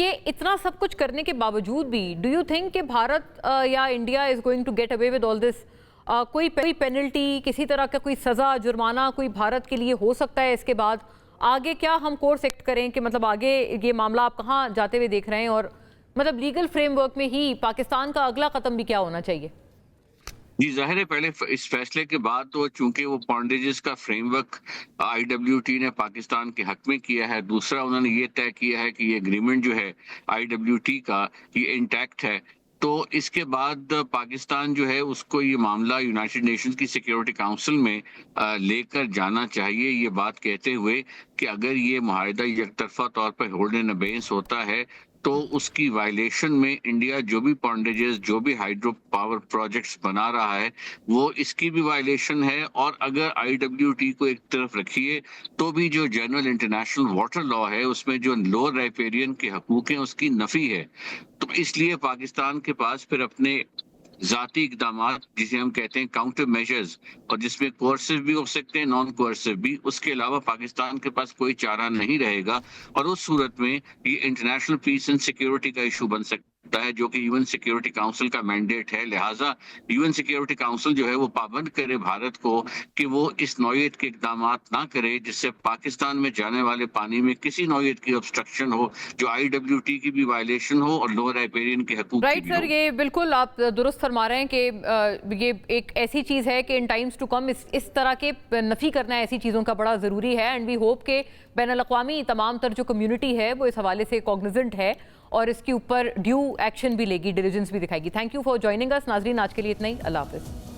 کہ اتنا سب کچھ کرنے کے باوجود بھی ڈو یو تھنک کہ بھارت یا India is going to get away with all this? کوئی پینلٹی، کسی طرح کا کوئی سزا، جرمانہ کوئی بھارت کے لیے ہو سکتا ہے اس کے بعد؟ آگے کیا ہم کورس ایکٹ کریں کہ مطلب آگے یہ معاملہ آپ کہاں جاتے ہوئے دیکھ رہے ہیں، اور مطلب لیگل فریم ورک میں ہی پاکستان کا اگلا قدم بھی کیا ہونا چاہیے؟ جی ظاہر ہے، پہلے اس فیصلے کے بعد تو چونکہ وہ پونڈیجز کا فریم ورک IWT نے پاکستان کے حق میں کیا ہے، دوسرا انہوں نے یہ طے کیا ہے کہ یہ اگریمنٹ جو ہے IWT کا یہ انٹیکٹ ہے، تو اس کے بعد پاکستان جو ہے اس کو یہ معاملہ یونائٹڈ نیشنز کی سیکیورٹی کاؤنسل میں لے کر جانا چاہیے، یہ بات کہتے ہوئے کہ اگر یہ معاہدہ یک طرفہ طور پر ہولڈ ان ابینس ہوتا ہے تو اس کی وائلیشن میں انڈیا جو بھی پونڈیجز، جو بھی ہائیڈرو پاور پروجیکٹس بنا رہا ہے وہ اس کی بھی وائلیشن ہے، اور اگر IWT کو ایک طرف رکھیے تو بھی جو جنرل انٹرنیشنل واٹر لا ہے اس میں جو لوور رائپیرین کے حقوق ہیں اس کی نفی ہے۔ تو اس لیے پاکستان کے پاس پھر اپنے ذاتی اقدامات جسے ہم کہتے ہیں کاؤنٹر میجرز، اور جس میں کورسو بھی ہو سکتے ہیں، نان کورسو بھی، اس کے علاوہ پاکستان کے پاس کوئی چارہ نہیں رہے گا، اور اس صورت میں یہ انٹرنیشنل پیس اینڈ سیکیورٹی کا ایشو بن سکتا ہے جو کہ UN سیکیورٹی کاؤنسل کا مینڈیٹ ہے۔ لہٰذا UN سیکیورٹی کاؤنسل جو ہے وہ پابند کرے بھارت کو کہ وہ اس نوعیت کے اقدامات نہ کرے جس سے پاکستان میں جانے والے پانی میں کسی نوعیت کی obstruction ہو، جو IWT کی بھی وائلیشن ہو اور لوور رائپیرین کے حقوق کی بھی ہو۔ سر، یہ بالکل آپ درست فرما رہے ہیں کہ یہ ایک ایسی چیز ہے کہ ان ٹائمز ٹو کم اس طرح کے نفی کرنا ایسی چیزوں کا بڑا ضروری ہے، اینڈ وی ہوپ کہ بین الاقوامی تمام تر جو کمیونٹی ہے وہ اس حوالے سے کوگنیزنٹ ہے اور اس کے اوپر ڈیو ایکشن بھی لے گی، ڈیلیجنس بھی دکھائے گی۔ تھینک یو فار جوائننگ اس۔ ناظرین، آج کے لیے اتنا ہی، اللہ حافظ۔